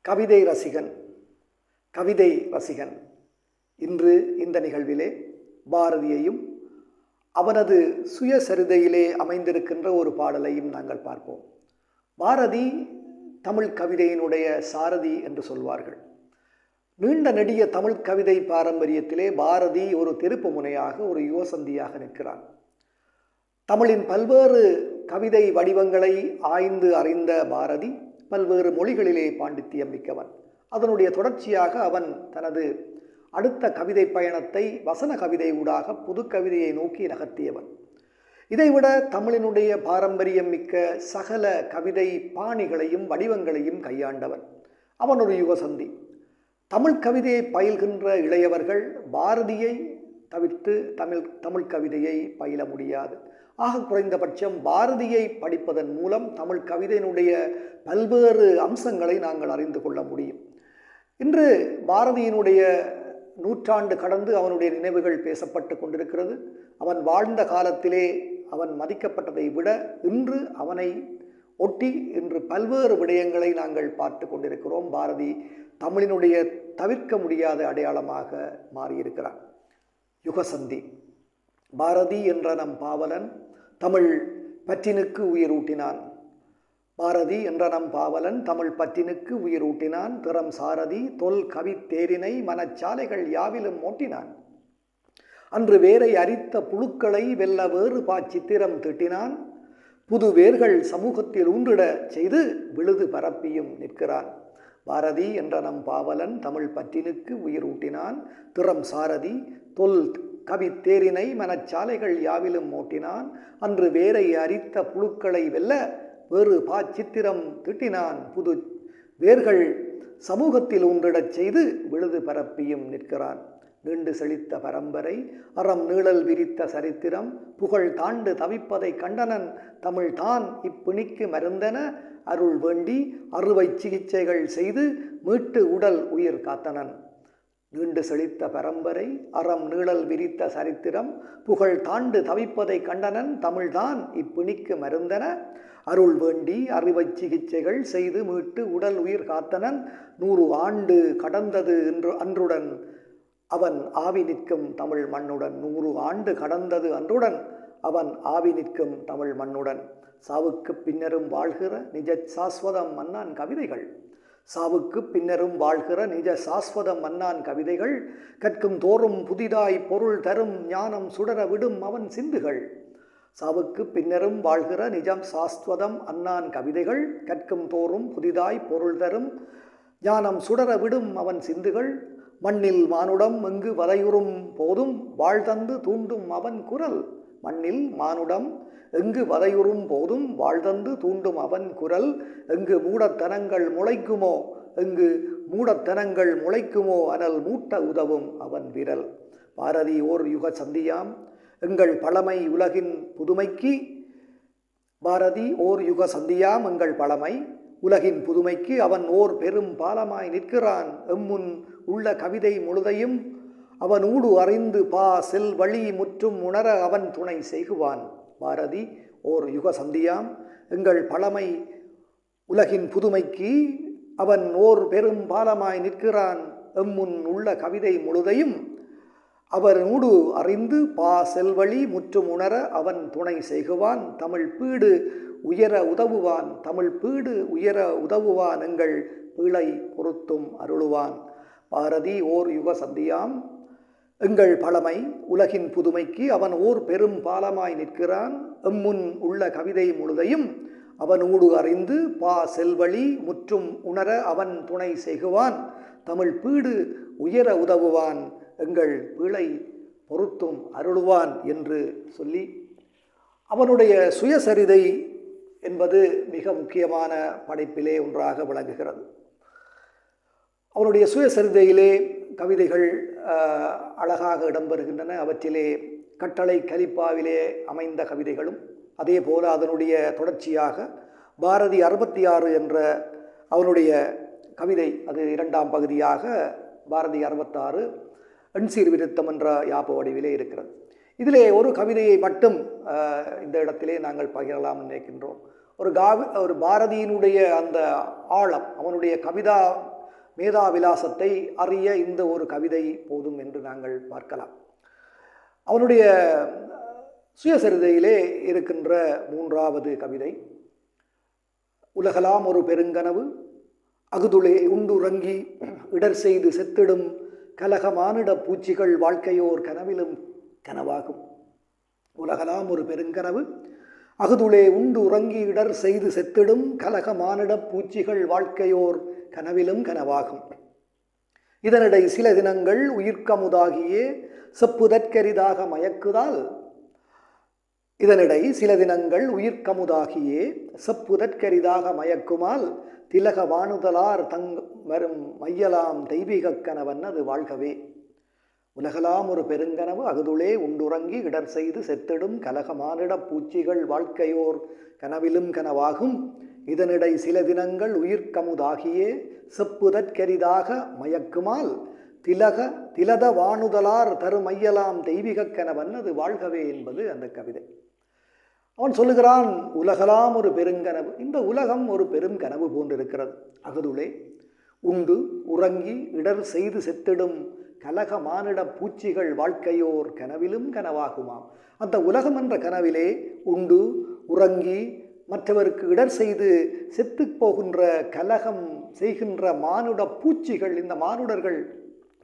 கவிதை ரசிகன் இன்று இந்த நிகழ்விலே பாரதியையும் அவனது சுயசரிதையிலே அமைந்திருக்கின்ற ஒரு பாடலையும் நாங்கள் பார்ப்போம். பாரதி தமிழ் கவிதையினுடைய சாரதி என்று சொல்வார்கள். நீண்ட நெடிய தமிழ் கவிதை பாரம்பரியத்திலே பாரதி ஒரு திருப்பு முனையாக, ஒரு யுவசந்தியாக நிற்கிறான். தமிழின் பல்வேறு கவிதை வடிவங்களை ஆய்ந்து அறிந்த பாரதி பல்வேறு மொழிகளிலே பாண்டித்தியம் மிக்கவன். அதனுடைய தொடர்ச்சியாக அவன் தனது அடுத்த கவிதை பயணத்தை வசன கவிதை ஊடாக புது கவிதையை நோக்கி நகர்த்தியவன். இதைவிட தமிழினுடைய பாரம்பரியம் மிக்க சகல கவிதை பாணிகளையும் வடிவங்களையும் கையாண்டவன். அவன் ஒரு யுகசந்தி. தமிழ் கவிதையை பயில்கின்ற இளையவர்கள் பாரதியை தவிர்த்து தமிழ் கவிதையை பயில முடியாது. ஆக குறைந்தபட்சம் பாரதியை படிப்பதன் மூலம் தமிழ் கவிதையினுடைய பல்வேறு அம்சங்களை நாங்கள் அறிந்து கொள்ள முடியும். இன்று பாரதியினுடைய நூற்றாண்டு கடந்து அவனுடைய நினைவுகள் பேசப்பட்டு கொண்டிருக்கிறது. அவன் வாழ்ந்த காலத்திலே அவன் மதிக்கப்பட்டதை விட இன்று அவனை ஒட்டி இன்று பல்வேறு விடயங்களை நாங்கள் பார்த்து கொண்டிருக்கிறோம். பாரதி தமிழினுடைய தவிர்க்க முடியாத அடையாளமாக மாறியிருக்கிறான். யுகசந்தி பாரதி என்ற நம் பாவலன் தமிழ் பற்றினுக்கு உயிரூட்டினான். பாரதி என்ற நம் பாவலன் தமிழ் பற்றினுக்கு உயிரூட்டினான். திறம் சாரதி தொல் கவி தேரினை மனச்சாலைகள் யாவிலும் ஓட்டினான். அன்று வேரை அரித்த புழுக்களை வெல்ல வேறு பாச்சித்திரம் திட்டினான். புது வேர்கள் சமூகத்தில் ஊன்றிட செய்து விழுது பரப்பியும் நிற்கிறான். பாரதி என்ற நம் பாவலன் தமிழ் பற்றினுக்கு உயிரூட்டினான். திறம் சாரதி தொல் கவி தேரினை மனச்சாலைகள் யாவிலும் ஓட்டினான். அன்று வேரை அரித்த புழுக்களை வெல்ல வேறு பாச்சித்திரம் திட்டினான். புது வேர்கள் சமூகத்தில் ஊன்றிடச் செய்து விழுது பரப்பியும் நிற்கிறான். நீண்டு செழித்த பரம்பரை அறம் நீழல் விரித்த சரித்திரம் புகழ் தாண்டு தவிப்பதை கண்டனன். தமிழ் தான் இப்பிணிக்கு மருந்தென அருள் வேண்டி அறுவை சிகிச்சைகள் செய்து மீட்டு உடல் உயிர் காத்தனன். நீண்டு செழித்த பரம்பரை அறம் நீழல் விரித்த சரித்திரம் புகழ் தாண்டு தவிப்பதை கண்டனன். தமிழ்தான் இப்பிணிக்கு மருந்தென அருள் வேண்டி அறுவை சிகிச்சைகள் செய்து மீட்டு உடல் உயிர் காத்தனன். 100 ஆண்டு கடந்தது அன்றுடன் அவன் ஆவி நிற்கும் தமிழ் மண்ணுடன். 100 ஆண்டு கடந்தது அன்றுடன் அவன் ஆவி நிற்கும் தமிழ் மண்ணுடன். சாவுக்கு பின்னரும் வாழ்கிற நிஜ சாஸ்வதம் மன்னான் கவிதைகள். சாவுக்கு பின்னரும் வாழ்கிற நிஜ சாஸ்வதம் மன்னான் கவிதைகள். கற்கும் தோறும் புதிதாய் பொருள் தரும் ஞானம் சுடர விடும் அவன் சிந்துகள். சாவுக்கு பின்னரும் வாழ்கிற நிஜம் சாஸ்வதம் அன்னான் கவிதைகள். கற்கும் தோறும் புதிதாய் பொருள் தரும் ஞானம் சுடர விடும் அவன் சிந்துகள். மண்ணில் மானுடம் எங்கு வதையுறும் போதும் வாழ்தந்து தூண்டும் அவன் குரல். மண்ணில் மானுடம் எங்கு வதையுறும் போதும் வாழ்தந்து தூண்டும் அவன் குரல். எங்கு மூடத்தனங்கள் முளைக்குமோ எங்கு மூடத்தனங்கள் முளைக்குமோ அனல் மூட்ட உதவும் அவன் விரல். பாரதி ஓர் யுக சந்தியாம் எங்கள் பழமை உலகின் புதுமைக்கு. பாரதி ஓர் யுக சந்தியாம் எங்கள் பழமை உலகின் புதுமைக்கு அவன் ஓர் பெரும் பாலமாய் நிற்கிறான். எம்முன் உள்ள கவிதை முழுதையும் அவன் ஊடு அறிந்து பா செல் வழி முற்றும் உணர அவன் துணை செய்குவான். பாரதி ஓர் யுக சந்தியாம் எங்கள் பழமை உலகின் புதுமைக்கு அவன் ஓர் பெரும் பாலமாய் நிற்கிறான். எம்முன் உள்ள கவிதை முழுதையும் அவர் ஊடு அறிந்து பா செல்வழி முற்றும் உணர அவன் துணை செய்குவான். தமிழ் பீடு உயர உதவுவான். தமிழ் பீடு உயர உதவுவான். எங்கள் பிழை பொருத்தும் அருளுவான். பாரதி ஓர் யுக சந்தியாம் எங்கள் பழமை உலகின் புதுமைக்கு அவன் ஓர் பெரும் பாலமாய் நிற்கிறான். எம்முன் உள்ள கவிதை முழுதையும் அவன் ஊடு அறிந்து பா செல்வழி முற்றும் உணர அவன் துணை செய்குவான். தமிழ் பீடு உயர உதவுவான். எங்கள் பிழை பொருத்தும் அருளுவான் என்று சொல்லி அவனுடைய சுயசரிதை என்பது மிக முக்கியமான படைப்பிலே ஒன்றாக விளங்குகிறது. அவனுடைய சுயசரிதையிலே கவிதைகள் அழகாக இடம்பெறுகின்றன. அவற்றிலே கட்டளை கலிப்பாவிலே அமைந்த கவிதைகளும் அதே போல அதனுடைய தொடர்ச்சியாக பாரதி 66 என்ற அவனுடைய கவிதை, அது 2ஆம் பகுதியாக பாரதி 66 எண்சீர் விருத்தம் என்ற யாப்பு வடிவிலே இருக்கிறது. இதிலே ஒரு கவிதையை மட்டும் இந்த இடத்திலே நாங்கள் பகிரலாம் நினைக்கின்றோம். ஒரு பாரதியினுடைய அந்த ஆழம், அவனுடைய கவிதா மேதாவிலாசத்தை அறிய இந்த ஒரு கவிதை போதும் என்று நாங்கள் பார்க்கலாம். அவனுடைய சுயசரிதையிலே இருக்கின்ற 3வது கவிதை, உலகலாம் ஒரு பெருங்கனவு அகுதுளே உண்டுறங்கி இடர் செய்து செத்திடும் கலகமானிட பூச்சிகள் வாழ்க்கையோர் கனவிலும் கனவாகும். உலகலாம் ஒரு பெருங்கனவு அகுதுளே உண்டு உறங்கி இடர் செய்து செத்திடும் கலகமானிட பூச்சிகள் வாழ்க்கையோர் கனவிலும் கனவாகும். இதனிடை சில தினங்கள் உயிர்க்கமுதாகியே செப்புதற்கரிதாக மயக்குதால் இதனிடை சில தினங்கள் உயிர்க்கமுதாகியே செப்புதற்கரிதாக மயக்குமால் திலக வானுதலார் வரும் மையலாம் தெய்வீக கனவன் அது வாழ்கவே. உலகலாம் ஒரு பெருங்கனவு அகுதுளே உண்டுறங்கி இடர் செய்து செத்திடும் கலகமானிட பூச்சிகள் வாழ்க்கையோர் கனவிலும் கனவாகும். இதனிடை சில தினங்கள் உயிர்க்கமுதாகியே செப்புதற்கரிதாக மயக்குமால் திலத வானுதலார் தருமையலாம் தெய்வீக கனவன் அது வாழ்கவே என்பது அந்த கவிதை. அவன் சொல்லுகிறான், உலகலாம் ஒரு பெருங்கனவு. இந்த உலகம் ஒரு பெரும் கனவு போன்றிருக்கிறது. அகுதுளே உண்டு உறங்கி இடர் செய்து செத்திடும் கலக மானிட பூச்சிகள் வாழ்க்கையோர் கனவிலும் கனவாகுமாம். அந்த உலகம் என்ற கனவிலே உண்டு உறங்கி மற்றவருக்கு இடர் செய்து செத்து போகின்ற கலகம் செய்கின்ற மானுட பூச்சிகள், இந்த மானுடர்கள்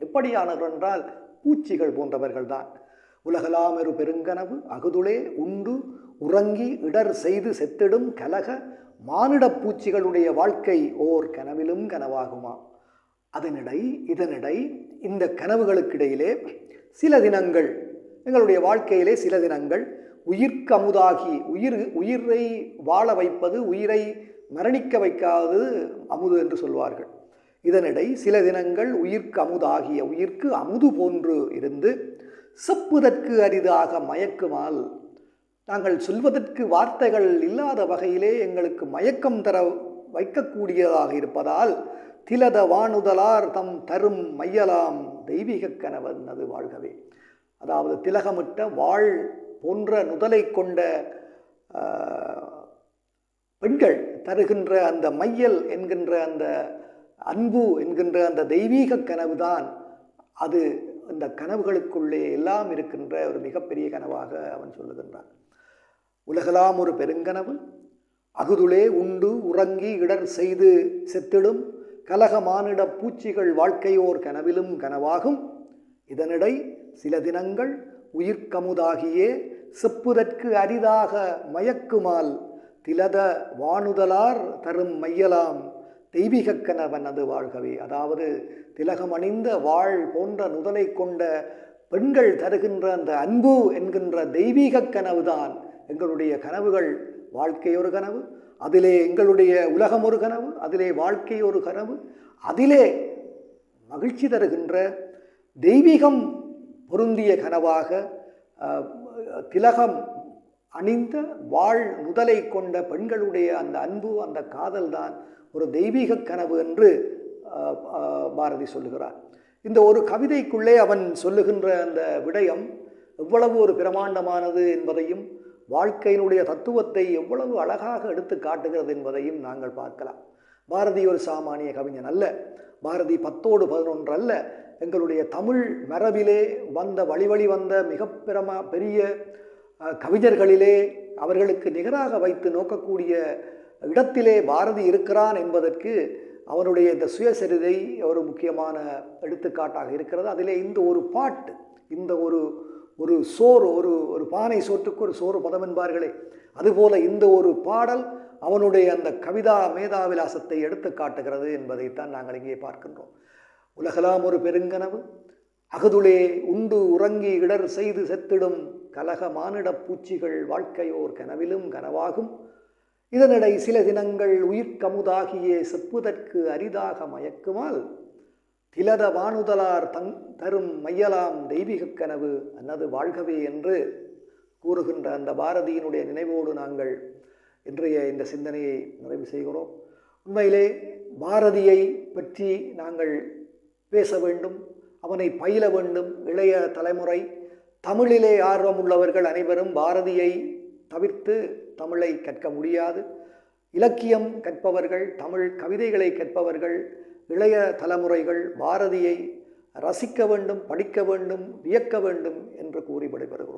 எப்படியானவர்கள் என்றால் பூச்சிகள் போன்றவர்கள் தான். உலகலாம் ஒரு பெருங்கனவு அகுதுளே உண்டு உறங்கி இடர் செய்து செத்திடும் கலக மானிட பூச்சிகளுடைய வாழ்க்கை ஓர் கனவிலும் கனவாகுமா. இதனிடை இந்த கனவுகளுக்கிடையிலே சில தினங்கள், எங்களுடைய வாழ்க்கையிலே சில தினங்கள் உயிர்க்கமுதாகி உயிரை வாழ வைப்பது, உயிரை மரணிக்க வைக்காது அமுது என்று சொல்வார்கள். இதனிடை சில தினங்கள் உயிர்க்கு அமுதாகிய, உயிர்க்கு அமுது போன்று இருந்து செப்புதற்கு அரிதாக மயக்குமால், நாங்கள் சொல்வதற்கு வார்த்தைகள் இல்லாத வகையிலே எங்களுக்கு மயக்கம் தர வைக்கக்கூடியதாக இருப்பதால் திலத வானுதலார் தரும் மையலாம் தெய்வீக கனவன் அது வாழ்கவே. அதாவது திலகமிட்ட வாழ் போன்ற நுதலை கொண்ட பெண்கள் தருகின்ற அந்த மையல் என்கின்ற அந்த அன்பு என்கின்ற அந்த தெய்வீக கனவுதான் அது. அந்த கனவுகளுக்குள்ளே எல்லாம் இருக்கின்ற ஒரு மிகப்பெரிய கனவாக அவன் சொல்லுகின்றான். உலகலாம் ஒரு பெருங்கனவு அகுதுளே உண்டு உறங்கி இடர் செய்து செத்திடும் கலக மானிட பூச்சிகள் வாழ்க்கையோர் கனவிலும் கனவாகும். இதனிடை சில தினங்கள் உயிர்க்கமுதாகியே செப்புதற்கு அரிதாக மயக்குமால் திலத வானுதலார் தரும் மையலாம் தெய்வீக கனவன் அது வாழ்கவே. அதாவது திலகமணிந்த வாழ் போன்ற நுதலை கொண்ட பெண்கள் தருகின்ற அந்த அன்பு என்கின்ற தெய்வீக கனவுதான் எங்களுடைய கனவுகள். வாழ்க்கை ஒரு கனவு, அதிலே எங்களுடைய உலகம் ஒரு கனவு, அதிலே வாழ்க்கை ஒரு கனவு, அதிலே மகிழ்ச்சி தருகின்ற தெய்வீகம் பொருந்திய கனவாக திலகம் அணிந்த வாழ் நுதலை கொண்ட பெண்களுடைய அந்த அன்பு, அந்த காதல் தான் ஒரு தெய்வீக கனவு என்று பாரதி சொல்லுகிறார். இந்த ஒரு கவிதைக்குள்ளே அவன் சொல்லுகின்ற அந்த விடயம் எவ்வளவு ஒரு பிரமாண்டமானது என்பதையும், வாழ்க்கையினுடைய தத்துவத்தை எவ்வளவு அழகாக எடுத்து காட்டுகிறது என்பதையும் நாங்கள் பார்க்கலாம். பாரதி ஒரு சாமானிய கவிஞன் அல்ல. பாரதி 10ஓடு 11 அல்ல. எங்களுடைய தமிழ் மரபிலே வந்த வழி வந்த மிக பெரிய கவிஞர்களிலே அவர்களுக்கு நிகராக வைத்து நோக்கக்கூடிய இடத்திலே பாரதி இருக்கிறான் என்பதற்கு அவனுடைய இந்த சுயசரிதை ஒரு முக்கியமான எடுத்துக்காட்டாக இருக்கிறது. அதிலே இந்த ஒரு பாட்டு, இந்த ஒரு சோறு, ஒரு பானை சோற்றுக்கு ஒரு சோறு பதம் என்பார்களே, அதுபோல இந்த ஒரு பாடல் அவனுடைய அந்த கவிதா மேதாவிலாசத்தை எடுத்து காட்டுகிறது என்பதைத்தான் நாங்கள் இங்கே பார்க்கின்றோம். உலகலாம் ஒரு பெருங்கனவு அகதுளே உண்டு உறங்கி இடர் செய்து செத்திடும் கலக மானிட பூச்சிகள் வாழ்க்கையோர் கனவிலும் கனவாகும். இதனிடை சில தினங்கள் உயிர்க்கமுதாகியே செப்புதற்கு அரிதாக மயக்குமால் திலத வானுதலார் தரும் மையலாம் தெய்வீக கனவு அன்னது வாழ்கவே என்று கூறுகின்ற அந்த பாரதியினுடைய நினைவோடு நாங்கள் இன்றைய இந்த சிந்தனையை நிறைவு செய்கிறோம். உண்மையிலே பாரதியை பற்றி நாங்கள் பேச வேண்டும், அவனை பயில வேண்டும். இளைய தலைமுறை, தமிழிலே ஆர்வமுள்ளவர்கள் அனைவரும் பாரதியை தவிர்த்து தமிழை கற்க முடியாது. இலக்கியம் கற்பவர்கள், தமிழ் கவிதைகளை கற்பவர்கள் இளைய தலைமுறைகள் பாரதியை ரசிக்க வேண்டும், படிக்க வேண்டும், வியக்க வேண்டும் என்று கூறி விடைபெறுகிறோம்.